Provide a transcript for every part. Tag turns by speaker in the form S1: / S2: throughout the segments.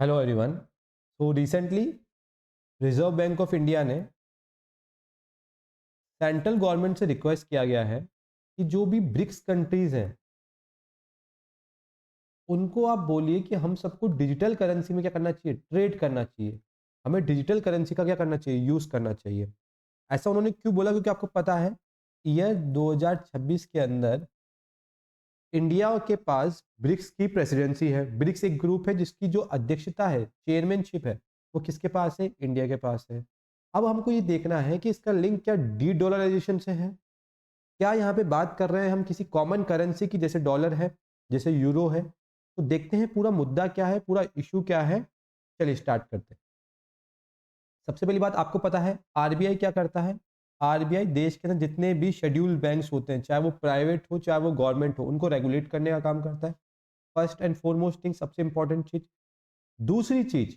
S1: Hello everyone. So recently reserve bank of India ने central government से request किया गया है कि जो भी ब्रिक्स कंट्रीज हैं उनको आप बोलिए कि हम सबको डिजिटल करेंसी में क्या करना चाहिए, ट्रेड करना चाहिए। हमें डिजिटल करेंसी का क्या करना चाहिए, यूज़ करना चाहिए। ऐसा उन्होंने क्यों बोला? क्योंकि आपको पता है ईयर 2026 के अंदर इंडिया के पास ब्रिक्स की प्रेसिडेंसी है। ब्रिक्स एक ग्रुप है जिसकी जो अध्यक्षता है, चेयरमैनशिप है, वो किसके पास है? इंडिया के पास है। अब हमको ये देखना है कि इसका लिंक क्या डी डॉलराइजेशन से है, क्या यहाँ पे बात कर रहे हैं हम किसी कॉमन करेंसी की, जैसे डॉलर है, जैसे यूरो है। तो देखते हैं पूरा मुद्दा क्या है, पूरा इशू क्या है। चलिए स्टार्ट करते हैं। सबसे पहली बात, आपको पता है आरबीआई क्या करता है? आरबीआई देश के अंदर जितने भी शेड्यूल्ड बैंक्स होते हैं, चाहे वो प्राइवेट हो चाहे वो गवर्नमेंट हो, उनको रेगुलेट करने का काम करता है। फर्स्ट एंड फॉरमोस्ट थिंग, सबसे इंपॉर्टेंट चीज। दूसरी चीज,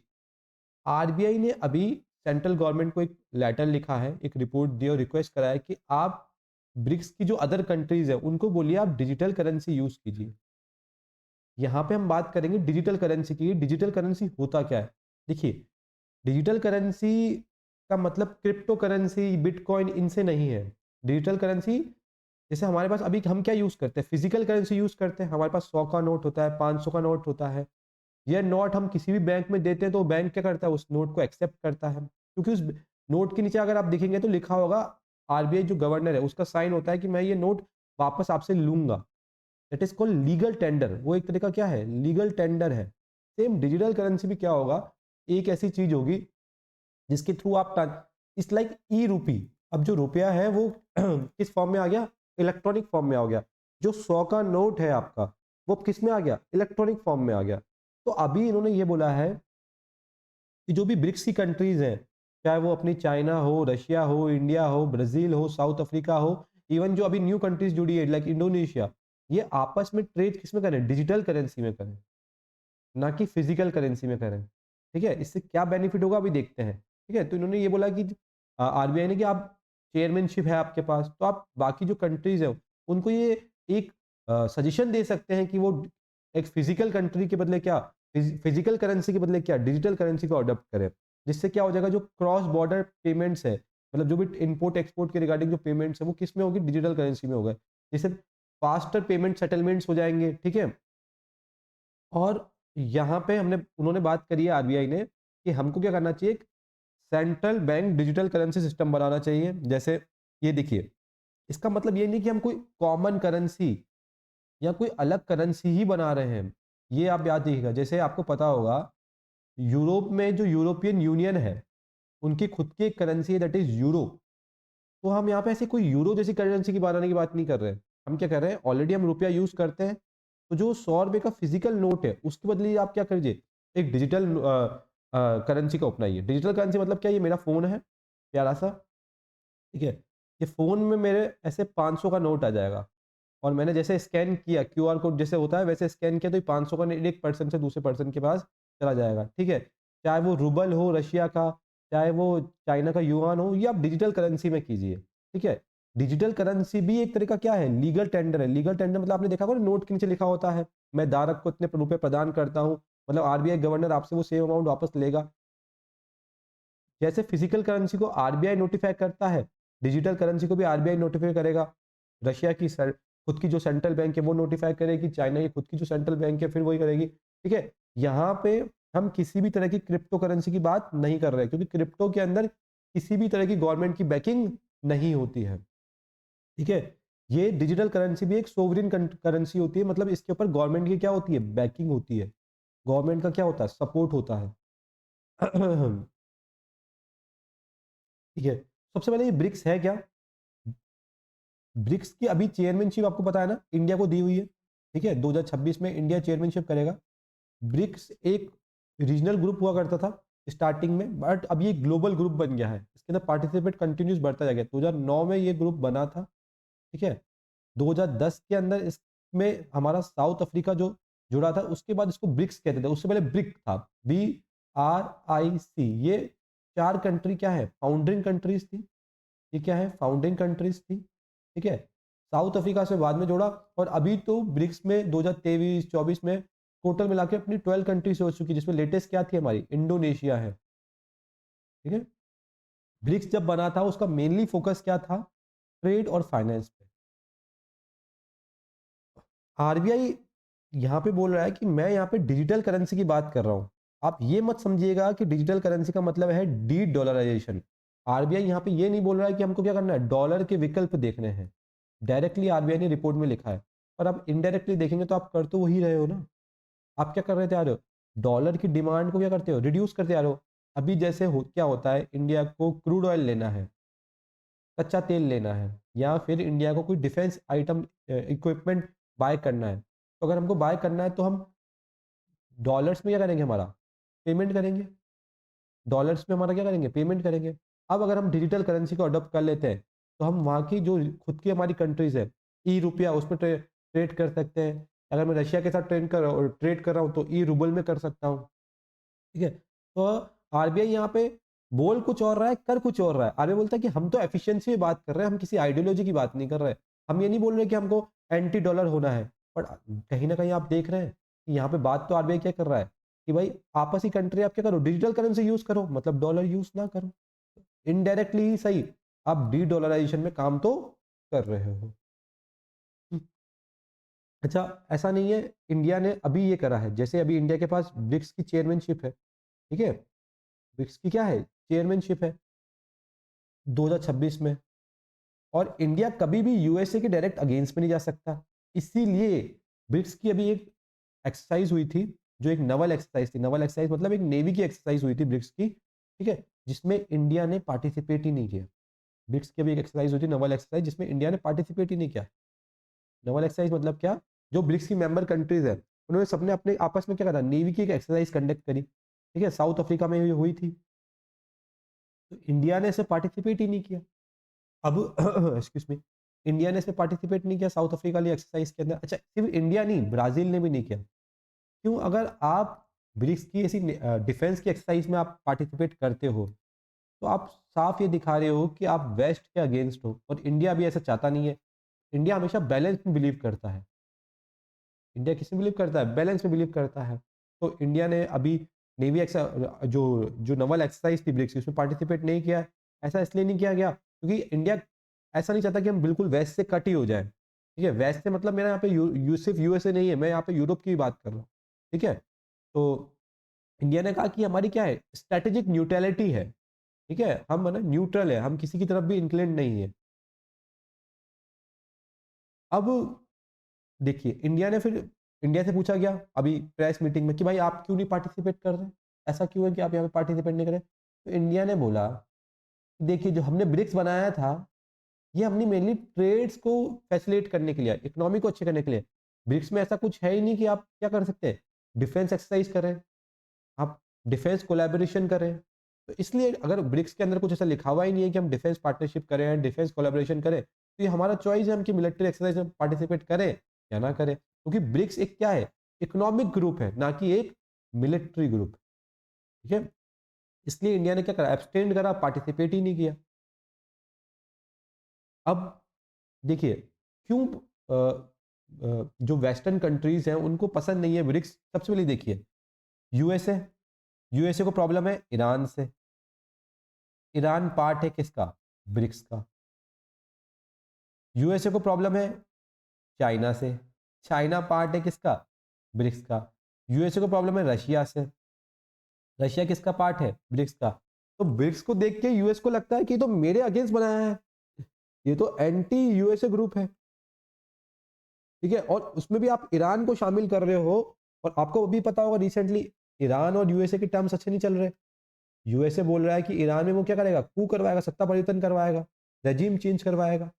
S1: आरबीआई ने अभी सेंट्रल गवर्नमेंट को एक लेटर लिखा है, एक रिपोर्ट दी और रिक्वेस्ट करा है कि आप ब्रिक्स की जो अदर कंट्रीज है उनको बोलिए आप डिजिटल करेंसी यूज कीजिए। यहाँ पे हम बात करेंगे डिजिटल करेंसी की। डिजिटल करेंसी होता क्या है? देखिए, डिजिटल करेंसी का मतलब क्रिप्टो करेंसी, बिटकॉइन, इनसे नहीं है। डिजिटल करेंसी जैसे हमारे पास अभी हम क्या यूज करते हैं, फिजिकल करेंसी यूज करते हैं। हमारे पास 100 का नोट होता है, 500 का नोट होता है। ये नोट हम किसी भी बैंक में देते हैं तो बैंक क्या करता है, उस नोट को एक्सेप्ट करता है, क्योंकि उस नोट के नीचे अगर आप देखेंगे तो लिखा होगा, आरबीआई जो गवर्नर है उसका साइन होता है कि मैं ये नोट वापस आपसे लूंगा। That is called legal tender. वो एक तरीका क्या है, लीगल टेंडर है। सेम डिजिटल करेंसी भी क्या होगा, एक ऐसी चीज होगी जिसके थ्रू आप इट्स लाइक ई रूपी। अब जो रुपया है वो किस फॉर्म में आ गया? इलेक्ट्रॉनिक फॉर्म में आ गया। जो 100 का नोट है आपका, वो किस में आ गया? इलेक्ट्रॉनिक फॉर्म में आ गया। तो अभी इन्होंने ये बोला है कि जो भी ब्रिक्स की कंट्रीज हैं, चाहे वो अपनी चाइना हो, रशिया हो, इंडिया हो, ब्राजील हो, साउथ अफ्रीका हो, इवन जो अभी न्यू कंट्रीज जुड़ी है लाइक इंडोनेशिया, ये आपस में ट्रेड किस में करें? डिजिटल करेंसी में करें, ना कि फिजिकल करेंसी में करें। ठीक है, इससे क्या बेनिफिट होगा अभी देखते हैं। ठीक है, तो इन्होंने ये बोला कि आरबीआई ने कि आप चेयरमैनशिप है आपके पास, तो आप बाकी जो कंट्रीज है उनको ये एक सजेशन दे सकते हैं कि वो एक फिजिकल कंट्री के बदले क्या, फिजिकल करेंसी के बदले क्या, डिजिटल करेंसी को अडॉप्ट करें। जिससे क्या हो जाएगा, जो क्रॉस बॉर्डर पेमेंट्स है, मतलब जो भी इम्पोर्ट एक्सपोर्ट के रिगार्डिंग जो पेमेंट्स है वो किस में होगी? डिजिटल करेंसी में होगा। जिससे फास्टर पेमेंट सेटलमेंट्स हो जाएंगे। ठीक है, और यहाँ पे हमने उन्होंने बात करी है आरबीआई ने कि हमको क्या करना चाहिए, central bank digital currency system बनाना चाहिए। जैसे ये देखिए, इसका मतलब ये नहीं कि हम कोई कॉमन करेंसी या कोई अलग करेंसी ही बना रहे हैं। ये आप याद रखिएगा। जैसे आपको पता होगा यूरोप में जो यूरोपियन यूनियन है, उनकी खुद की एक करेंसी है, दैट इज यूरो। तो हम यहाँ पे ऐसे कोई यूरो जैसी करेंसी की बनाने की बात नहीं कर रहे हैं। हम क्या कर रहे हैं, ऑलरेडी हम रुपया यूज करते हैं। तो जो 100 रुपए का फिजिकल नोट है उसके बदले आप क्या करिए, एक डिजिटल करेंसी को अपनाइए। डिजिटल करेंसी मतलब क्या, ये मेरा फोन है प्यारा सा, ठीक है, ये फोन में मेरे ऐसे 500 का नोट आ जाएगा, और मैंने जैसे स्कैन किया, क्यूआर कोड जैसे होता है वैसे स्कैन किया, तो ये 500 का एक पर्सन से दूसरे पर्सन के पास चला जाएगा। ठीक है, चाहे वो रूबल हो रशिया का, चाहे वो चाइना का युआन हो, ये आप डिजिटल करेंसी में कीजिए। ठीक है, डिजिटल करेंसी भी एक तरह का क्या है, लीगल टेंडर है। लीगल टेंडर मतलब आपने देखा होगा नोट के नीचे लिखा होता है, मैं धारक को इतने रुपए प्रदान करता हूँ, मतलब आरबीआई गवर्नर आपसे वो सेम अमाउंट वापस लेगा। जैसे फिजिकल करेंसी को आरबीआई नोटिफाई करता है, डिजिटल करेंसी को भी आरबीआई नोटिफाई करेगा। रशिया की खुद की जो सेंट्रल बैंक है वो नोटिफाई करेगी, चाइना की खुद की जो सेंट्रल बैंक है फिर वही करेगी। ठीक है, यहाँ पे हम किसी भी तरह की क्रिप्टो करेंसी की बात नहीं कर रहे, क्योंकि क्रिप्टो के अंदर किसी भी तरह की गवर्नमेंट की बैकिंग नहीं होती है। ठीक है, ये डिजिटल करेंसी भी एक सोवरिन करेंसी होती है, मतलब इसके ऊपर गवर्नमेंट की क्या होती है, बैकिंग होती है। गवर्नमेंट का क्या होता है, सपोर्ट होता है। ठीक है, सबसे पहले ये ब्रिक्स है क्या? ब्रिक्स की अभी चेयरमैनशिप आपको पता है ना, इंडिया को दी हुई है। ठीक है, 2026 में इंडिया चेयरमैनशिप करेगा। ब्रिक्स एक रीजनल ग्रुप हुआ करता था स्टार्टिंग में, बट अब ये ग्लोबल ग्रुप बन गया है। इसके अंदर पार्टिसिपेट कंटिन्यूस बढ़ता जाएगा। 2009 में ये ग्रुप बना था। ठीक है, 2010 के अंदर इसमें हमारा साउथ अफ्रीका जो जुड़ा था, उसके बाद इसको ब्रिक्स कहते थे। उससे पहले ब्रिक था, BRIC। ये 4 कंट्री क्या है, फाउंडिंग कंट्रीज थी। ये क्या है, फाउंडिंग कंट्रीज थी। ठीक है, साउथ अफ्रीका से बाद में जोड़ा, और अभी तो ब्रिक्स में 2023-24 में टोटल मिला के अपनी 12 कंट्रीज हो चुकी है, जिसमें लेटेस्ट क्या थी हमारी, इंडोनेशिया है। ठीक है, ब्रिक्स जब बना था उसका मेनली फोकस क्या था, ट्रेड और फाइनेंस पे। आरबीआई यहाँ पे बोल रहा है कि मैं यहाँ पे डिजिटल करेंसी की बात कर रहा हूँ। आप ये मत समझिएगा कि डिजिटल करेंसी का मतलब है डी डॉलराइजेशन। आरबीआई यहाँ पे ये नहीं बोल रहा है कि हमको क्या करना है, डॉलर के विकल्प देखने हैं। डायरेक्टली आरबीआई ने रिपोर्ट में लिखा है, और आप इनडायरेक्टली देखेंगे तो आप कर तो वही रहे हो ना। आप क्या कर रहे थे आ रहे हो, डॉलर की डिमांड को क्या करते हो, रिड्यूस करते आ रहे हो। अभी जैसे क्या होता है, इंडिया को क्रूड ऑयल लेना है, कच्चा तेल लेना है, या फिर इंडिया को कोई डिफेंस आइटम इक्विपमेंट बाय करना है, तो अगर हमको बाय करना है तो हम डॉलर्स में क्या करेंगे, हमारा पेमेंट करेंगे। डॉलर्स में हमारा क्या करेंगे, पेमेंट करेंगे। अब अगर हम डिजिटल करेंसी को अडॉप्ट कर लेते हैं, तो हम वहाँ की जो खुद की हमारी कंट्रीज है, ई रुपया उसमें ट्रेड कर सकते हैं। अगर मैं रशिया के साथ ट्रेड कर रहा हूँ तो ई रूबल में कर सकता हूँ। ठीक है, तो आरबीआई यहाँ पे बोल कुछ और रहा है, कर कुछ और रहा है। आरबीआई बोलता है कि हम तो एफिशिएंसी की बात कर रहे हैं, हम किसी आइडियोलॉजी की बात नहीं कर रहे हैं। हम ये नहीं बोल रहे कि हमको एंटी डॉलर होना है, पर कहीं ना कहीं आप देख रहे हैं कि यहाँ पे बात तो आरबीआई क्या कर रहा है कि भाई आपसी कंट्री आप क्या करो, डिजिटल करेंसी यूज करो, मतलब डॉलर यूज ना करो। इनडायरेक्टली ही सही, आप डी डॉलराइजेशन में काम तो कर रहे हो। अच्छा, ऐसा नहीं है, इंडिया ने अभी ये करा है, जैसे अभी इंडिया के पास ब्रिक्स की चेयरमैनशिप है। ठीक है, ब्रिक्स की क्या है, चेयरमैनशिप है 2026 में। और इंडिया कभी भी यूएसए के डायरेक्ट अगेंस्ट में नहीं जा सकता। इसीलिए ब्रिक्स की अभी एक एक्सरसाइज हुई थी, जो एक नवल एक्सरसाइज थी। नवल एक्सरसाइज मतलब एक नेवी की एक्सरसाइज हुई थी ब्रिक्स की। ठीक है, जिसमें इंडिया ने पार्टिसिपेट ही नहीं किया। ब्रिक्स की अभी एक एक्सरसाइज हुई थी, नवल एक्सरसाइज, जिसमें इंडिया ने पार्टिसिपेट ही नहीं किया। नवल एक्सरसाइज मतलब क्या, जो ब्रिक्स की मेंबर कंट्रीज है उन्होंने सबने अपने आपस में क्या करा, नेवी की एक एक्सरसाइज कंडक्ट करी। ठीक है, साउथ अफ्रीका में ये हुई थी, तो इंडिया ने इसे पार्टिसिपेट ही नहीं किया। अब एक्सक्यूज मी, इंडिया ने इसमें पार्टिसिपेट नहीं किया साउथ अफ्रीका वाली एक्सरसाइज के अंदर। अच्छा, सिर्फ इंडिया नहीं, ब्राजील ने भी नहीं किया। क्यों, अगर आप ब्रिक्स की ऐसी डिफेंस की एक्सरसाइज में आप पार्टिसिपेट करते हो, तो आप साफ ये दिखा रहे हो कि आप वेस्ट के अगेंस्ट हो, और इंडिया भी ऐसा चाहता नहीं है। इंडिया हमेशा बैलेंस में बिलीव करता है। इंडिया किस में बिलीव करता है, बैलेंस में बिलीव करता है। तो इंडिया ने अभी नेवी जो जो नवल एक्सरसाइज थी ब्रिक्स की, उसमें पार्टिसिपेट नहीं किया है। ऐसा इसलिए नहीं किया गया क्योंकि इंडिया ऐसा नहीं चाहता कि हम बिल्कुल वेस्ट से कट ही हो जाए। ठीक है, वेस्ट से मतलब मेरा यहाँ पे सिर्फ यूएसए नहीं है, मैं यहाँ पे यूरोप की भी बात कर रहा हूँ। ठीक है, तो इंडिया ने कहा कि हमारी क्या है, स्ट्रेटेजिक न्यूट्रलिटी है। ठीक है, हम है ना न्यूट्रल है, हम किसी की तरफ भी इंक्लेंड नहीं है। अब देखिए, इंडिया ने फिर इंडिया से पूछा गया अभी प्रेस मीटिंग में कि भाई आप क्यों नहीं पार्टिसिपेट कर रहे, ऐसा क्यों है कि आप यहाँ पे पार्टिसिपेट नहीं करें। तो इंडिया ने बोला, देखिए जो हमने ब्रिक्स बनाया था, ये हमने मेनली ट्रेड्स को फैसिलिटेट करने के लिए, इकोनॉमी को अच्छे करने के लिए। ब्रिक्स में ऐसा कुछ है ही नहीं कि आप क्या कर सकते हैं, डिफेंस एक्सरसाइज करें, आप डिफेंस कोलैबोरेशन करें। तो इसलिए अगर ब्रिक्स के अंदर कुछ ऐसा लिखा हुआ ही नहीं है कि हम डिफेंस पार्टनरशिप करें, डिफेंस कोलैबोरेशन करें, तो ये हमारा चॉइस है, हम कि मिलिट्री एक्सरसाइज में पार्टिसिपेट करें या ना करें, क्योंकि ब्रिक्स एक क्या है, इकोनॉमिक ग्रुप है, ना कि एक मिलिट्री ग्रुप। ठीक है, इसलिए इंडिया ने क्या करा, एब्सटेंड करा, पार्टिसिपेट ही नहीं किया। अब देखिए, क्यों जो वेस्टर्न कंट्रीज हैं उनको पसंद नहीं है ब्रिक्स। सबसे पहले देखिए, यूएसए, यूएसए को प्रॉब्लम है ईरान से। ईरान पार्ट है किसका, ब्रिक्स का। यूएसए को प्रॉब्लम है चाइना से। चाइना पार्ट है किसका, ब्रिक्स का। यूएसए को प्रॉब्लम है रशिया से। रशिया किसका पार्ट है, ब्रिक्स का। तो ब्रिक्स को देख के यूएस को लगता है कि ये तो मेरे अगेंस्ट बनाया है, ये तो एंटी यूएसए ग्रुप है। ठीक है, और उसमें भी आप ईरान को शामिल कर रहे हो, और आपको भी पता होगा रिसेंटली ईरान और यूएसए के टर्म्स अच्छे नहीं चल रहे। यूएसए बोल रहा है कि ईरान में वो क्या करेगा, कू करवाएगा, सत्ता परिवर्तन करवाएगा, रेजिम चेंज करवाएगा,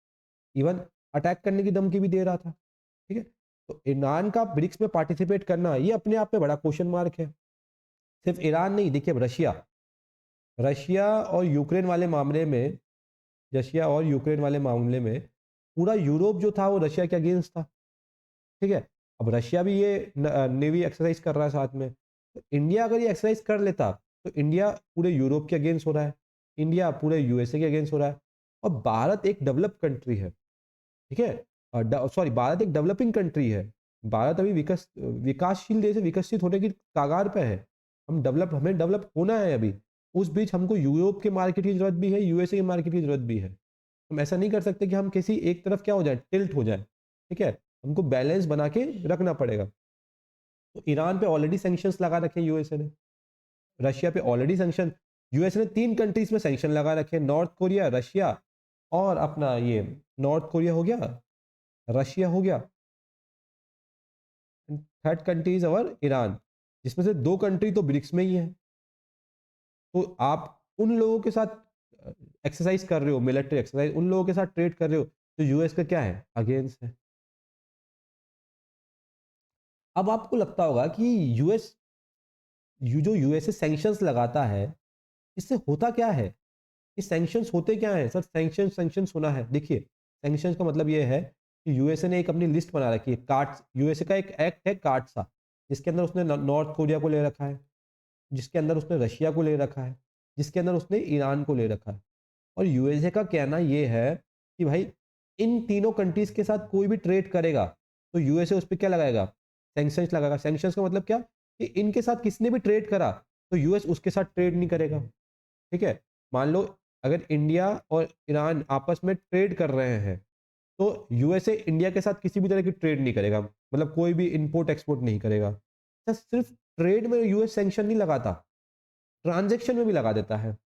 S1: इवन अटैक करने की धमकी भी दे रहा था। ठीक है, तो ईरान का ब्रिक्स में पार्टिसिपेट करना ये अपने आप में बड़ा क्वेश्चन मार्क है। सिर्फ ईरान नहीं, देखिए अब रशिया, रशिया और यूक्रेन वाले मामले में, रशिया और यूक्रेन वाले मामले में पूरा यूरोप जो था वो रशिया के अगेंस्ट था। ठीक है, अब रशिया भी ये नेवी एक्सरसाइज कर रहा है साथ में, तो इंडिया अगर ये एक्सरसाइज कर लेता, तो इंडिया पूरे यूरोप के अगेंस्ट हो रहा है, इंडिया पूरे यूएसए के अगेंस्ट हो रहा है। और भारत एक डेवलप कंट्री है। ठीक है, सॉरी, भारत एक डेवलपिंग कंट्री है। भारत अभी विकासशील देश है, विकसित होने की कगार पे है। हमें डेवलप होना है अभी। उस बीच हमको यूरोप के मार्केट की ज़रूरत भी है, यूएसए के मार्केट की ज़रूरत भी है। हम ऐसा नहीं कर सकते कि हम किसी एक तरफ क्या हो जाए, टिल्ट हो जाए, ठीक है? हमको बैलेंस बना के रखना पड़ेगा। तो ईरान पे ऑलरेडी सैंक्शंस लगा रखे हैं यूएसए ने, रशिया पे ऑलरेडी सैंक्शन, यूएसए ने 3 कंट्रीज़ में सैंक्शन लगा रखे हैं, नॉर्थ कोरिया, रशिया और अपना ये नॉर्थ कोरिया हो गया, रशिया हो गया, third country is our Iran, जिसमें से 2 कंट्री तो ब्रिक्स में ही है। तो आप उन लोगों के साथ एक्सरसाइज कर रहे हो, मिलिट्री एक्सरसाइज, उन लोगों के साथ ट्रेड कर रहे हो, तो यूएस का क्या है? अगेंस्ट है। अब आपको लगता होगा कि जो यूएसए सैंक्शंस लगाता है, इससे होता क्या है? ये सैंक्शंस होते क्या हैं? सर सैंक्शंस सैंक्शंस सुना है। देखिए, सैंक्शंस का मतलब ये है कि यूएसए ने एक अपनी लिस्ट बना रखी है, कार्ड्स, यूएसए का एक एक्ट है कार्ड्सा, जिसके अंदर उसने नॉर्थ कोरिया को ले रखा है, जिसके अंदर उसने रशिया को ले रखा है, जिसके अंदर उसने ईरान को ले रखा है। और यूएसए का कहना ये है कि भाई इन तीनों कंट्रीज के साथ कोई भी ट्रेड करेगा तो यूएसए उस पर क्या लगाएगा? सैंक्शंस लगाएगा। सैंक्शंस का मतलब क्या कि इनके साथ किसने भी ट्रेड करा तो यूएस उसके साथ ट्रेड नहीं करेगा। ठीक है, मान लो अगर इंडिया और ईरान आपस में ट्रेड कर रहे हैं तो यूएसए इंडिया के साथ किसी भी तरह की ट्रेड नहीं करेगा, मतलब कोई भी इंपोर्ट एक्सपोर्ट नहीं करेगा। अच्छा, सिर्फ ट्रेड में यूएस सैंक्शन नहीं लगाता, ट्रांजैक्शन में भी लगा देता है।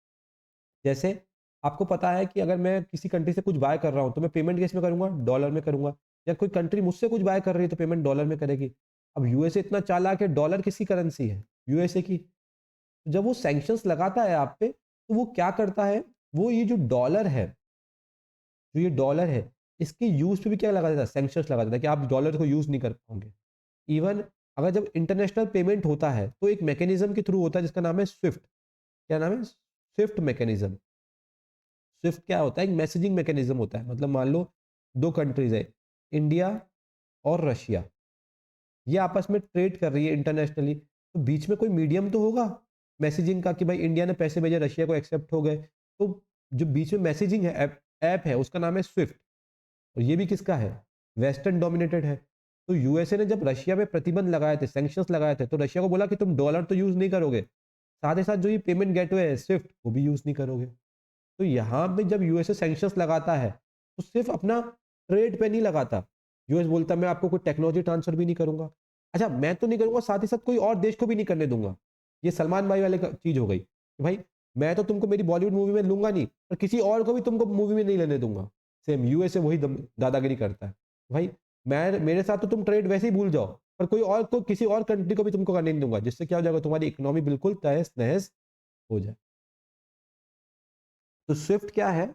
S1: जैसे आपको पता है कि अगर मैं किसी कंट्री से कुछ बाय कर रहा हूँ तो मैं पेमेंट किस में करूँगा? डॉलर में करूँगा। या कोई कंट्री मुझसे कुछ बाय कर रही है तो पेमेंट डॉलर में करेगी। अब यूएसए इतना चालाक है, डॉलर किसकी करेंसी है? यूएसए की। जब वो सैंक्शंस लगाता है आप पे तो वो क्या करता है, वो ये जो डॉलर है, जो ये डॉलर है, इसके यूज़ पे भी क्या लगा देता है? सैंक्शंस लगा देता है कि आप डॉलर को यूज़ नहीं कर पाओगे। इवन अगर जब इंटरनेशनल पेमेंट होता है तो एक मैकेनिज्म के थ्रू होता है जिसका नाम है स्विफ्ट। क्या नाम है? Swift mechanism. स्विफ्ट क्या होता है? एक मैसेजिंग मैकेनिज्म होता है। मतलब मान लो 2 कंट्रीज़ है, इंडिया और रशिया, ये आपस में ट्रेड कर रही है इंटरनेशनली, तो बीच में कोई मीडियम तो होगा मैसेजिंग का कि भाई इंडिया ने पैसे भेजे, रशिया को एक्सेप्ट हो गए। तो जो बीच में मैसेजिंग है, ऐप है, उसका नाम है स्विफ्ट। और ये भी किसका है? वेस्टर्न डोमिनेटेड है। तो यूएसए ने जब रशिया पे प्रतिबंध लगाए थे, सैंक्शंस लगाए थे, तो रशिया को बोला कि तुम डॉलर तो यूज़ नहीं करोगे, साथ ही साथ जो ये पेमेंट गेटवे है स्विफ्ट, वो भी यूज़ नहीं करोगे। तो यहाँ पे जब यूएसए सैंक्शंस लगाता है तो सिर्फ अपना ट्रेड पे नहीं लगाता। यूएस बोलता है मैं आपको कोई टेक्नोलॉजी ट्रांसफर भी नहीं करूंगा। अच्छा, मैं तो नहीं करूंगा, साथ ही साथ कोई और देश को भी नहीं करने दूंगा। ये सलमान भाई वाले चीज हो गई कि भाई मैं तो तुमको मेरी बॉलीवुड मूवी में लूंगा नहीं, और किसी और को भी तुमको मूवी में नहीं लेने दूंगा। सेम यूएसए वही दादागिरी करता है। भाई मैं, मेरे साथ तो तुम ट्रेड वैसे ही भूल जाओ, पर कोई और को, किसी और कंट्री को भी तुमको करने नहीं दूंगा, जिससे क्या हो जाएगा? तुम्हारी इकोनॉमी बिल्कुल तहस नहस हो जाए। तो स्विफ्ट क्या है?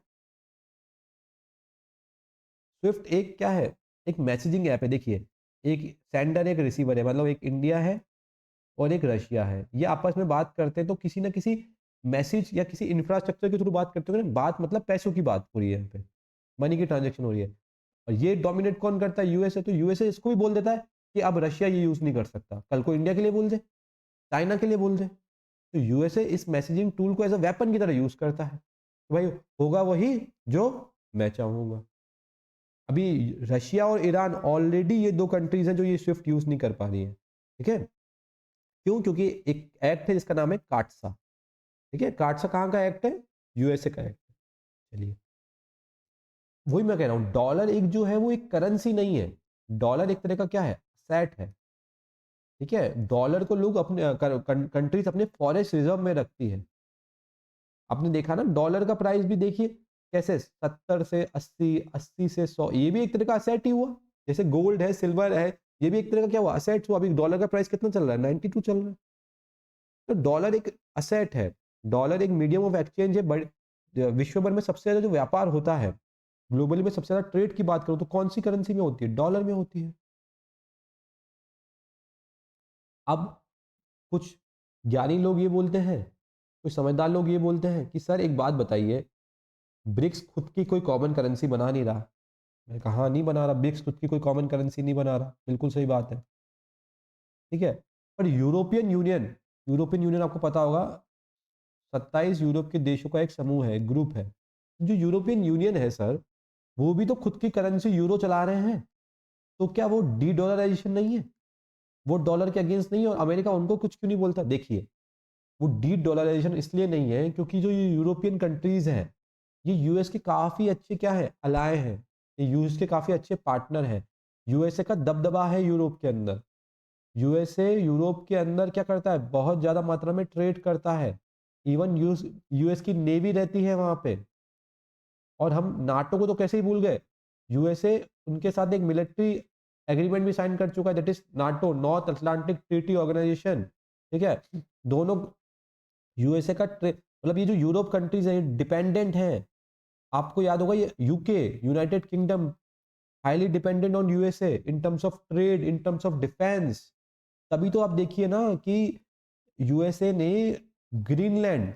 S1: स्विफ्ट एक क्या है? एक मैसेजिंग ऐप है। देखिए, एक सेंडर एक रिसीवर है, मतलब एक इंडिया है और एक रशिया है। ये आपस में बात करते हैं तो किसी ना किसी मैसेज या किसी इंफ्रास्ट्रक्चर के थ्रू बात करते हैं। बात मतलब पैसों की बात हो रही है, यहाँ पे मनी की ट्रांजेक्शन हो रही है। और ये डोमिनेट कौन करता है? यूएसए। तो यूएसए इसको भी बोल देता है कि अब रशिया ये यूज नहीं कर सकता, कल को इंडिया के लिए बोल दे, चाइना के लिए बोल दे। तो यूएसए इस मैसेजिंग टूल को एज अ वेपन की तरह यूज करता है। तो भाई होगा वही जो मैं चाहूंगा। अभी रशिया और ईरान ऑलरेडी ये 2 कंट्रीज हैं जो ये स्विफ्ट यूज नहीं कर पा रही हैं। ठीक है, क्यों? क्योंकि एक एक्ट है जिसका नाम है काटसा। ठीक है, काटसा कहाँ का एक्ट है? यूएसए का एक्ट है। चलिए, वही मैं कह रहा हूँ, डॉलर एक जो है वो एक करेंसी नहीं है। डॉलर एक तरह का क्या है? सेट है। ठीक है, डॉलर को लोग अपने कंट्रीज अपने फॉरेस्ट रिजर्व में रखती है। आपने देखा ना, डॉलर का प्राइस भी देखिए कैसे 70 से 80, 80 से 100, ये भी एक तरह का असेट ही हुआ। जैसे गोल्ड है, सिल्वर है, ये भी एक तरह का क्या हुआ? असेट्स हुआ। अभी डॉलर का प्राइस कितना चल रहा है? 92 चल रहा है। तो डॉलर एक असेट है। डॉलर एक मीडियम ऑफ एक्सचेंज है। बड़े विश्व भर में सबसे ज्यादा जो व्यापार होता है, ग्लोबली में सबसे ज्यादा ट्रेड की बात करूं तो कौन सी करेंसी में होती है? डॉलर में होती है। अब कुछ ज्ञानी लोग ये बोलते हैं, कुछ समझदार लोग ये बोलते हैं कि सर एक बात बताइए, ब्रिक्स खुद की कोई कॉमन करेंसी बना नहीं रहा। मैंने कहा हाँ, नहीं बना रहा, ब्रिक्स खुद की कोई कॉमन करेंसी नहीं बना रहा, बिल्कुल सही बात है। ठीक है, पर यूरोपियन यूनियन आपको पता होगा, 27 यूरोप के देशों का एक समूह है, एक ग्रुप है। जो यूरोपियन यूनियन है सर, वो भी तो खुद की करेंसी यूरो चला रहे हैं। तो क्या वो डी डॉलराइजेशन नहीं है? वो डॉलर के अगेंस्ट नहीं है और अमेरिका उनको कुछ क्यों नहीं बोलता? देखिए, वो डी डॉलराइजेशन इसलिए नहीं है क्योंकि जो ये यूरोपियन कंट्रीज हैं, ये यूएस के काफ़ी अच्छे क्या है, अलाय हैं। ये यूएस के काफ़ी अच्छे पार्टनर हैं। यूएसए का दबदबा है यूरोप के अंदर। यूएसए यूरोप के अंदर क्या करता है, बहुत ज़्यादा मात्रा में ट्रेड करता है। इवन यूएस यूएस की नेवी रहती है वहाँ पे। और हम नाटो को तो कैसे ही भूल गए। यूएसए उनके साथ एक मिलिट्री एग्रीमेंट भी साइन कर चुका है, that is NATO, North Atlantic Treaty Organization. ठीक है, दोनों यूएसए का मतलब ये जो यूरोप कंट्रीज हैं डिपेंडेंट हैं। आपको याद होगा ये UK, United kingdom, highly dependent on USA in terms of trade, in terms of defence. तभी तो आप देखिए ना कि यूएसए ने ग्रीनलैंड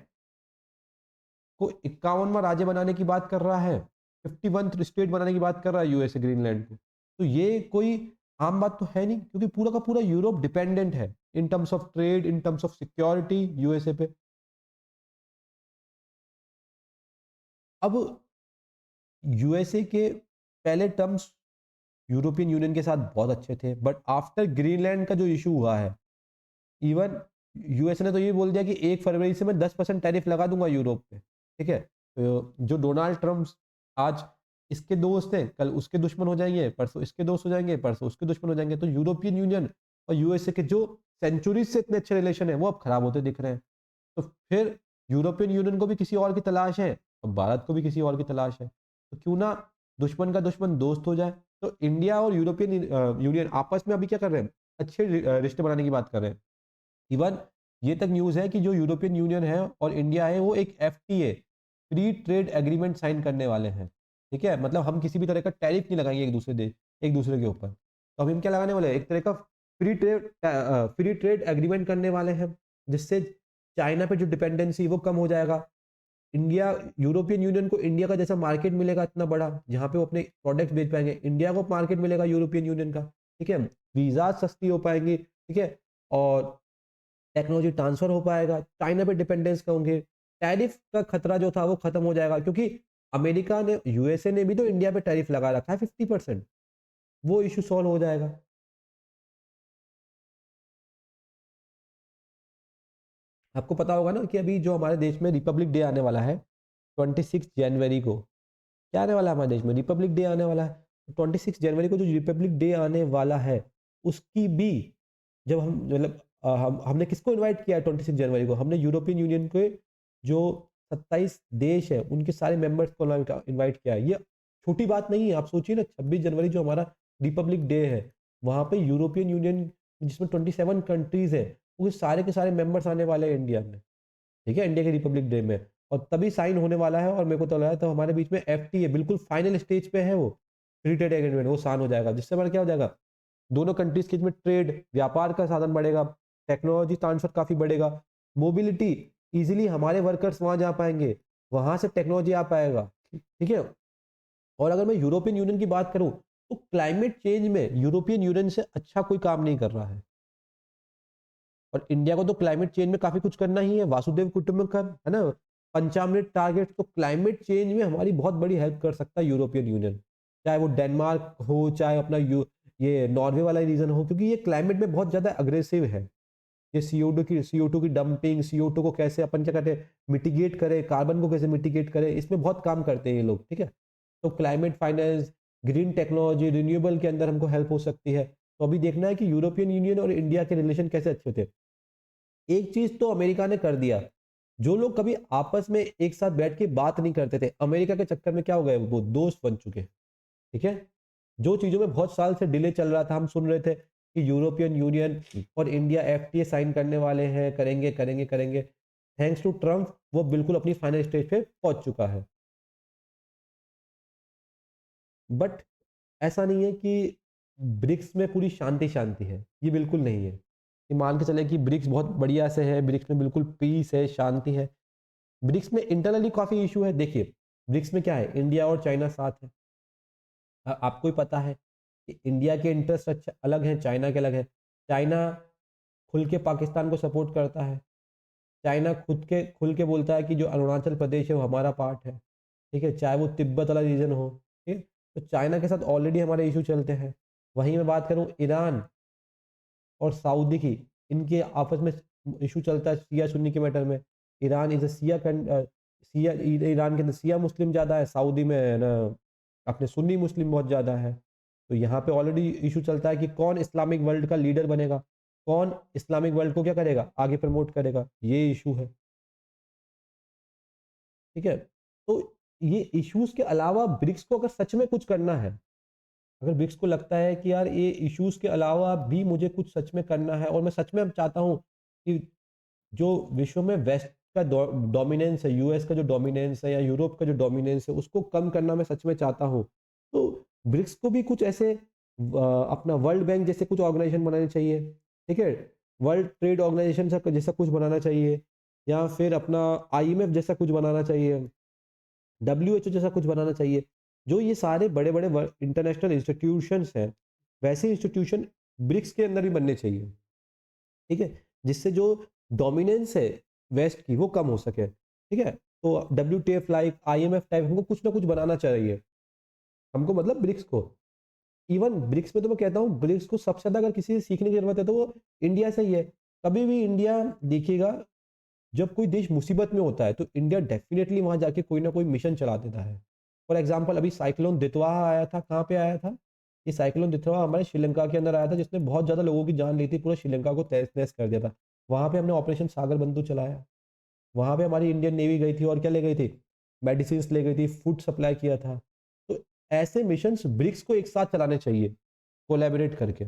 S1: को 51वां राज्य बनाने की बात कर रहा है, 51 स्टेट बनाने की बात कर रहा है यूएसए ग्रीनलैंड को। तो ये कोई आम बात तो है नहीं, क्योंकि पूरा का पूरा यूरोप डिपेंडेंट है in terms of trade, in terms of security USA पे। अब यूएसए के पहले टर्म्स यूरोपियन यूनियन के साथ बहुत अच्छे थे, बट आफ्टर ग्रीनलैंड का जो इशू हुआ है, इवन यूएस ने तो ये बोल दिया कि 1 फरवरी से मैं 10% टैरिफ लगा दूंगा यूरोप पे। ठीक है, तो जो डोनाल्ड ट्रम्प आज इसके दोस्त हैं, कल उसके दुश्मन हो जाएंगे, परसों इसके दोस्त हो जाएंगे, परसों उसके दुश्मन हो जाएंगे। तो यूरोपियन यूनियन और यूएसए के जो सेंचुरीज से इतने अच्छे रिलेशन है वो अब खराब होते दिख रहे हैं। तो फिर यूरोपियन यूनियन को भी किसी और की तलाश है और भारत को भी किसी और की तलाश है, तो क्यों ना दुश्मन का दुश्मन दोस्त हो जाए। तो इंडिया और यूरोपियन यूनियन आपस में अभी क्या कर रहे हैं, अच्छे रिश्ते बनाने की बात कर रहे हैं। इवन ये तक न्यूज़ है कि जो यूरोपियन यूनियन है और इंडिया है वो एक FTA, free trade agreement sign करने वाले हैं। ठीक है, मतलब हम किसी भी तरह का टैरिफ नहीं लगाएंगे एक दूसरे के ऊपर। तो हम क्या लगाने वाले हैं, एक तरह का फ्री ट्रेड एग्रीमेंट करने वाले हैं, जिससे चाइना पे जो डिपेंडेंसी वो कम हो जाएगा। इंडिया यूरोपियन यूनियन को इंडिया का जैसा मार्केट मिलेगा इतना बड़ा, जहाँ पे वो अपने प्रोडक्ट्स बेच पाएंगे, इंडिया को मार्केट मिलेगा यूरोपियन यूनियन का। ठीक है, वीज़ा सस्ती हो पाएंगी। ठीक है, और टेक्नोलॉजी ट्रांसफर हो पाएगा, चाइना पे डिपेंडेंस कम होंगे, टैरिफ का खतरा जो था वो खत्म हो जाएगा, क्योंकि अमेरिका ने, यूएसए ने भी तो इंडिया पे टैरिफ लगा रखा है 50%। वो इशू सॉल्व हो जाएगा। आपको पता होगा ना कि अभी जो हमारे देश में रिपब्लिक डे आने वाला है 26 जनवरी को, क्या आने वाला है हमारे देश में, रिपब्लिक डे आने वाला है। 26 जनवरी को जो रिपब्लिक डे आने वाला है, उसकी भी जब हम मतलब हमने किसको इनवाइट किया है 26 जनवरी को, हमने यूरोपियन यूनियन के जो 27 देश है उनके सारे मेंबर्स को इनवाइट किया है। ये छोटी बात नहीं है। आप सोचिए ना, 26 जनवरी जो हमारा रिपब्लिक डे है, वहाँ पे यूरोपियन यूनियन जिसमें 27 कंट्रीज है, वो सारे के सारे मेंबर्स आने वाले हैं इंडिया में। ठीक है, इंडिया के रिपब्लिक डे में, और तभी साइन होने वाला है। और मेरे को तो लगा तो हमारे बीच में एफटीए बिल्कुल फाइनल स्टेज पे है, वो फ्री ट्रेड एग्रीमेंट वो साइन हो जाएगा, जिससे हमारा क्या हो जाएगा, दोनों कंट्रीज के बीच में ट्रेड, व्यापार का साधन बढ़ेगा, टेक्नोलॉजी ट्रांसफर काफी बढ़ेगा, मोबिलिटी, इजीली हमारे वर्कर्स वहां जा पाएंगे, वहां से टेक्नोलॉजी आ पाएगा। ठीक है, और अगर मैं यूरोपियन यूनियन की बात करूं, तो क्लाइमेट चेंज में यूरोपियन यूनियन से अच्छा कोई काम नहीं कर रहा है। और इंडिया को तो क्लाइमेट चेंज में काफी कुछ करना ही है, वासुदेव कुटुंबकम है ना, 95 टारगेट। तो क्लाइमेट चेंज में हमारी बहुत बड़ी हेल्प कर सकता है यूरोपियन यूनियन, चाहे वो डेनमार्क हो, चाहे अपना ये नॉर्वे वाला रीजन हो, क्योंकि ये क्लाइमेट में बहुत ज्यादा अग्रेसिव है। ये सीओ टू की डंपिंग, CO2 को कैसे अपन क्या कहते हैं मिटिगेट करें, कार्बन को कैसे मिटिगेट करें, इसमें बहुत काम करते हैं ये लोग। ठीक है, तो climate finance, green technology, renewable के अंदर हमको हेल्प हो सकती है। तो अभी देखना है कि यूरोपियन यूनियन और इंडिया के रिलेशन कैसे अच्छे होते हैं। एक चीज तो अमेरिका ने कर दिया, जो लोग कभी आपस में एक साथ बैठ के बात नहीं करते थे, अमेरिका के चक्कर में क्या हो गए, वो दोस्त बन चुके हैं। ठीक है, जो चीजों में बहुत साल से डिले चल रहा था, हम सुन रहे थे कि यूरोपियन यूनियन और इंडिया एफटीए साइन करने वाले हैं, करेंगे करेंगे करेंगे, थैंक्स टू ट्रम्प वो बिल्कुल अपनी फाइनल स्टेज पे पहुंच चुका है। बट ऐसा नहीं है कि ब्रिक्स में पूरी शांति शांति है, ये बिल्कुल नहीं है। कि मान के चले कि ब्रिक्स बहुत बढ़िया से है, ब्रिक्स में बिल्कुल पीस है, शांति है। ब्रिक्स में इंटरनली काफी इशू है। देखिए, ब्रिक्स में क्या है, इंडिया और चाइना साथ है। आपको ही पता है कि इंडिया के इंटरेस्ट अच्छा अलग हैं, चाइना के अलग है। चाइना खुल के पाकिस्तान को सपोर्ट करता है। चाइना खुल के बोलता है कि जो अरुणाचल प्रदेश है वो हमारा पार्ट है। ठीक है, चाहे वो तिब्बत वाला रीजन हो। ठीक है, तो चाइना के साथ ऑलरेडी हमारे इशू चलते हैं। वहीं मैं बात करूँ ईरान और सऊदी की, इनके आपस में इशू चलता है शिया सुन्नी के मैटर में। Iran is a Shia, Iran के अंदर शिया मुस्लिम ज़्यादा है, सऊदी में है ना अपने सुन्नी मुस्लिम बहुत ज़्यादा है। तो यहाँ पे ऑलरेडी इशू चलता है कि कौन इस्लामिक वर्ल्ड का लीडर बनेगा, कौन इस्लामिक वर्ल्ड को क्या करेगा, आगे प्रमोट करेगा, ये इशू है। ठीक है? तो ये इश्यूज़ के अलावा ब्रिक्स को अगर सच में कुछ करना है, अगर ब्रिक्स को लगता है कि यार ये इश्यूज़ के अलावा भी मुझे कुछ सच में करना है और मैं सच में अब चाहता हूँ कि जो विश्व में वेस्ट का डोमिनेंस है, यूएस का जो डोमिनेंस है या यूरोप का जो डोमिनेंस है, उसको कम करना मैं सच में चाहता हूँ। तो ब्रिक्स को भी कुछ ऐसे अपना वर्ल्ड बैंक जैसे कुछ ऑर्गेनाइजेशन बनाने चाहिए, ठीक है? वर्ल्ड ट्रेड ऑर्गेनाइजेशन सा जैसा कुछ बनाना चाहिए या फिर अपना आईएमएफ जैसा कुछ बनाना चाहिए, डब्ल्यूएचओ जैसा कुछ बनाना चाहिए। जो ये सारे बड़े-बड़े इंटरनेशनल इंस्टीट्यूशंस हैं, वैसे इंस्टीट्यूशन ब्रिक्स के अंदर भी बनने चाहिए। ठीक है? जिससे जो डोमिनेंस है वेस्ट की वो कम हो सके, ठीक है? तो डब्ल्यूटीएफ लाइक आईएमएफ टाइप हमको कुछ ना कुछ बनाना चाहिए। हमको मतलब ब्रिक्स को। इवन ब्रिक्स में तो मैं कहता हूँ ब्रिक्स को सबसे ज़्यादा अगर किसी से सीखने की ज़रूरत है तो वो इंडिया से ही है। कभी भी इंडिया देखिएगा जब कोई देश मुसीबत में होता है तो इंडिया डेफ़िनिटली वहाँ जाके कोई ना कोई मिशन चला देता है। फॉर एग्ज़ाम्पल अभी साइक्लोन दितवाहा आया था, कहाँ पे आया था? ये साइक्लोन दितवाहा हमारे श्रीलंका के अंदर आया था जिसने बहुत ज़्यादा लोगों की जान ली थी, पूरा श्रीलंका को तहस-नहस कर दिया था। वहाँ पे हमने ऑपरेशन सागर बंधु चलाया। वहाँ पे हमारी इंडियन नेवी गई थी और क्या ले गई थी? मेडिसिन्स ले गई थी, फूड सप्लाई किया था। तो ऐसे मिशंस ब्रिक्स को एक साथ चलाने चाहिए, कोलैबोरेट करके।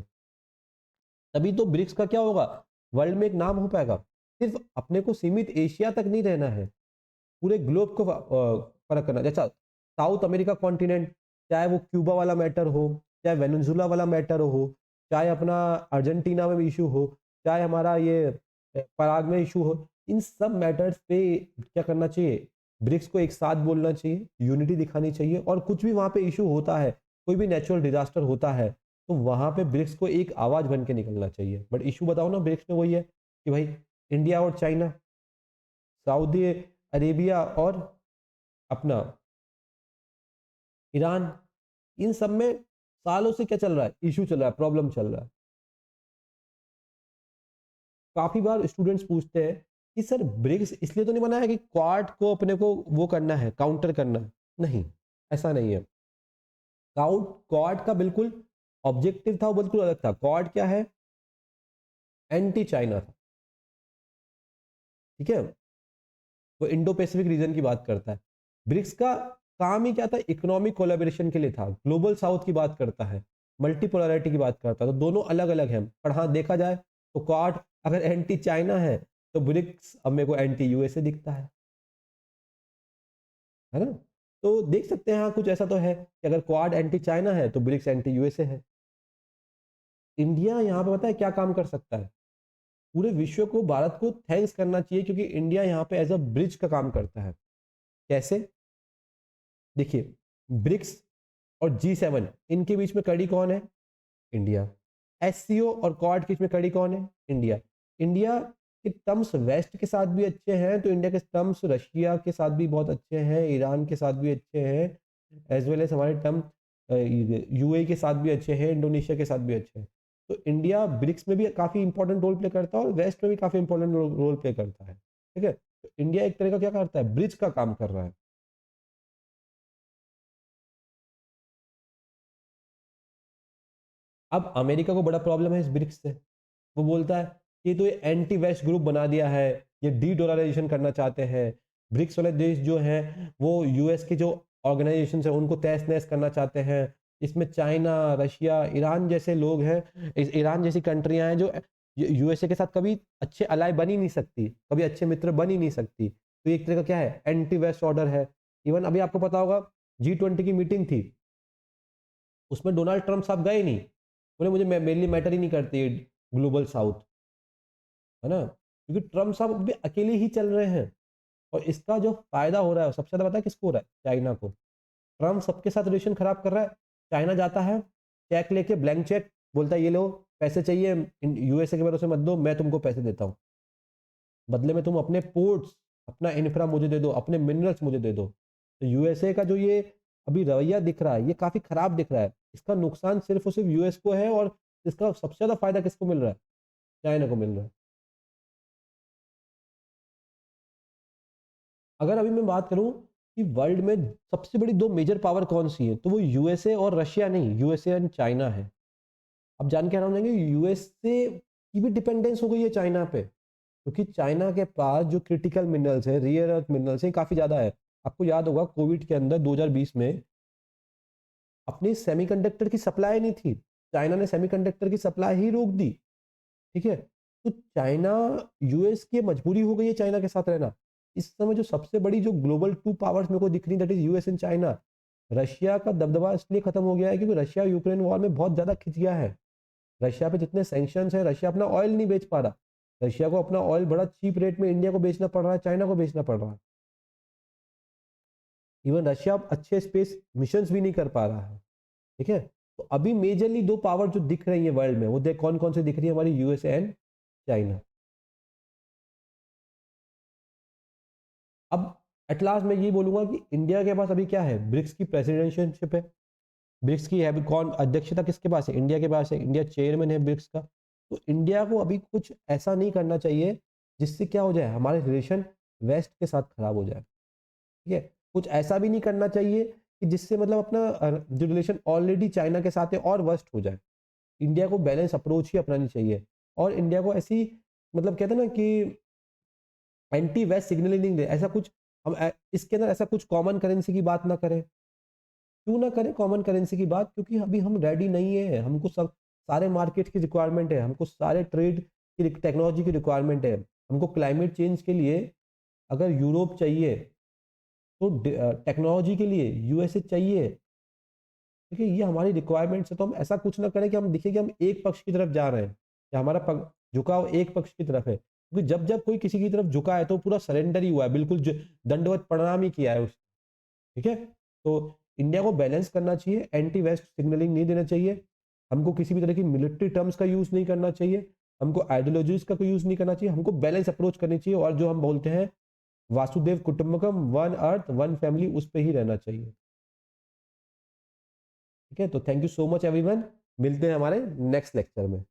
S1: तभी तो ब्रिक्स का क्या होगा? वर्ल्ड में एक नाम हो पाएगा। सिर्फ़ अपने को सीमित एशिया तक नहीं रहना है। पूरे ग्लोब को फ़र्क करना है। जैसा साउथ अमेरिका कॉन्टिनेंट, चाहे वो क्यूबा वाला मैटर हो, चाहे वेनेज़ुएला वाला मैटर हो, चाहे अपना अर्जेंटीना में भी इश्यू हो, चाहे हमारा ये पराग में इश्यू हो, इन सब मैटर्स पे क्या करना चाहिए? ब्रिक्स को एक साथ बोलना चाहिए, यूनिटी दिखानी चाहिए और कुछ भी वहाँ पे इश्यू होता है, कोई भी नेचुरल डिज़ास्टर होता है, तो वहाँ पे ब्रिक्स को एक आवाज़ बन के निकलना चाहिए। बट इश्यू बताओ ना ब्रिक्स में वही है कि भाई इंडिया और चाइना, सऊदी अरेबिया और अपना ईरान, इन सब में सालों से क्या चल रहा है? इश्यू चल रहा है, प्रॉब्लम चल रहा है। काफ़ी बार स्टूडेंट्स पूछते हैं कि सर ब्रिक्स इसलिए तो नहीं बना है कि क्वाड को अपने को वो करना है, काउंटर करना है। नहीं, ऐसा नहीं है। क्वाड का बिल्कुल ऑब्जेक्टिव था, वो बिल्कुल अलग था। क्वाड क्या है? एंटी चाइना था, ठीक है? वो इंडो पैसिफिक रीजन की बात करता है। ब्रिक्स का काम ही क्या था? इकोनॉमिक कोलैबोरेशन के लिए था। ग्लोबल साउथ की बात करता है, मल्टीपोलैरिटी की बात करता है। तो दोनों अलग-अलग हैं। पर हाँ, देखा जाए तो क्वाड अगर एंटी चाइना है, तो ब्रिक्स अब मेरे को एंटी यूएसए दिखता है ना? तो देख सकते हैं हाँ, कुछ ऐसा तो है कि अगर क्वाड एंटी चाइना है, तो ब्रिक्स एंटी यूएसए है। इंडिया यहाँ पे पता है क्या काम कर सकता है? पूरे विश्व को, भारत को थैंक्स करना चाहिए क्योंकि इंडिया यहाँ पे एज़ अ ब्रिज का काम करता है। कैसे? देखिए, ब्रिक्स और जी7 इनके बीच में कड़ी कौन है? इंडिया। एससीओ और क्वाड के बीच में कड़ी कौन है? इंडिया। इंडिया के टर्म्स वेस्ट के साथ भी अच्छे हैं, तो इंडिया के टर्म्स रशिया के साथ भी बहुत अच्छे हैं, ईरान के साथ भी अच्छे हैं, एज़ वेल एज़ हमारे टर्म यूएई के साथ भी अच्छे हैं, इंडोनेशिया के साथ भी अच्छे हैं। तो इंडिया ब्रिक्स में भी काफ़ी इंपॉर्टेंट रोल प्ले करता है और वेस्ट में भी काफ़ी इंपॉर्टेंट रोल प्ले करता है। ठीक है? तो इंडिया एक तरह का क्या करता है? ब्रिज का काम कर रहा है। अब अमेरिका को बड़ा प्रॉब्लम है इस ब्रिक्स से। वो बोलता है कि तो ये एंटी वेस्ट ग्रुप बना दिया है, ये डी-डॉलराइजेशन करना चाहते हैं। ब्रिक्स वाले देश जो हैं, वो यूएस के जो ऑर्गेनाइजेशंस हैं, उनको तहस-नहस करना चाहते हैं। इसमें चाइना, रशिया, ईरान जैसे लोग हैं, ईरान जैसी कंट्रियाँ हैं जो यूएसए के साथ कभी अच्छे अलाय बन ही नहीं सकती, कभी अच्छे मित्र बन ही नहीं सकती। तो ये एक तरह का क्या है? एंटी वेस्ट ऑर्डर है। इवन अभी आपको पता होगा जी20 की मीटिंग थी, उसमें डोनाल्ड ट्रम्प साहब गए नहीं। बोले मुझे मेरे लिए मैटर ही नहीं करती है ग्लोबल साउथ, है ना? क्योंकि ट्रम्प साहब अभी अकेले ही चल रहे हैं और इसका जो फ़ायदा हो रहा है, सबसे ज़्यादा पता है किसको हो रहा है? चाइना को। ट्रम्प सबके साथ रिलेशन खराब कर रहा है, चाइना जाता है, चेक लेके ब्लैंक चेक, बोलता है ये लो, पैसे चाहिए यूएसए के भरोसे मत दो, मैं तुमको पैसे देता हूँ। बदले में तुम अपने पोर्ट्स, अपना इंफ्रा मुझे दे दो, अपने मिनरल्स मुझे दे दो। तो यूएसए का जो ये अभी रवैया दिख रहा है ये काफी खराब दिख रहा है। इसका नुकसान सिर्फ और सिर्फ यूएस को है, और इसका सबसे ज्यादा फायदा किसको मिल रहा है? चाइना को मिल रहा है। अगर अभी मैं बात करूं कि वर्ल्ड में सबसे बड़ी दो मेजर पावर कौन सी है, तो वो यूएसए और रशिया नहीं, यूएसए एंड चाइना है। अब जान के हैरान हो जाएंगे, यूएसए की भी डिपेंडेंस हो गई है चाइना पे, क्योंकि चाइना के पास जो क्रिटिकल मिनरल्स है, रियर अर्थ मिनरल्स है, काफी ज्यादा है। आपको याद होगा कोविड के अंदर 2020 में अपनी सेमीकंडक्टर की सप्लाई नहीं थी, चाइना ने सेमीकंडक्टर की सप्लाई ही रोक दी। ठीक है, तो चाइना, यूएस की मजबूरी हो गई है चाइना के साथ रहना। इस समय जो सबसे बड़ी जो ग्लोबल टू पावर्स मेरे को दिख रही, that is US and China. Russia का दबदबा इसलिए खत्म हो गया है क्योंकि रशिया यूक्रेन वॉर में बहुत ज्यादा खिंच गया है। रशिया पे जितने सैंक्शंस है, रशिया अपना ऑयल नहीं बेच पा रहा। रशिया को अपना ऑयल बड़ा चीप रेट में इंडिया को बेचना पड़ रहा है, चाइना को बेचना पड़ रहा है। इवन रशिया अब अच्छे स्पेस मिशन भी नहीं कर पा रहा है। ठीक है, तो अभी मेजरली दो पावर जो दिख रही है वर्ल्ड में, वो देख कौन कौन से दिख रही है, हमारी यूएस एंड चाइना। अब एट लास्ट मैं ये बोलूंगा कि इंडिया के पास अभी क्या है, ब्रिक्स की प्रेसिडेंटशिप है। ब्रिक्स की है अभी कौन अध्यक्षता किसके पास है? इंडिया के पास है, इंडिया चेयरमैन है ब्रिक्स का। तो इंडिया को अभी कुछ ऐसा नहीं करना चाहिए जिससे क्या हो जाए, हमारे रिलेशन वेस्ट के साथ खराब हो जाए। ठीक है, कुछ ऐसा भी नहीं करना चाहिए कि जिससे मतलब अपना जो रिलेशन ऑलरेडी चाइना के साथ है और वर्स्ट हो जाए। इंडिया को बैलेंस अप्रोच ही अपनानी चाहिए, और इंडिया को ऐसी मतलब कहते हैं ना कि एंटी वेस्ट सिग्नलिंग नहीं दे। ऐसा कुछ हम इसके अंदर ऐसा कुछ कॉमन करेंसी की बात ना करें। क्यों ना करें कॉमन करेंसी की बात? क्योंकि अभी हम रेडी नहीं है, हमको सब सारे मार्केट की रिक्वायरमेंट है, हमको सारे ट्रेड की टेक्नोलॉजी की रिक्वायरमेंट है। हमको क्लाइमेट चेंज के लिए अगर यूरोप चाहिए, तो टेक्नोलॉजी के लिए यूएसए चाहिए। देखिए ये हमारी रिक्वायरमेंट्स है, तो हम ऐसा कुछ ना करें कि हम दिखे कि हम एक पक्ष की तरफ जा रहे हैं, या हमारा झुकाव एक पक्ष की तरफ है। क्योंकि जब जब कोई किसी की तरफ झुका है तो पूरा सरेंडर ही हुआ है, बिल्कुल दंडवत प्रणाम ही किया है उस। ठीक है, तो इंडिया को बैलेंस करना चाहिए, एंटी वेस्ट सिग्नलिंग नहीं देना चाहिए, हमको किसी भी तरह की मिलिट्री टर्म्स का यूज नहीं करना चाहिए, हमको आइडियोलॉजीज का कोई यूज नहीं करना चाहिए, हमको बैलेंस अप्रोच करनी चाहिए, और जो हम बोलते हैं Vasudhaiva Kutumbakam, one earth one family, उस पर ही रहना चाहिए। ठीक है, तो thank you so much everyone, मिलते हैं हमारे नेक्स्ट लेक्चर में।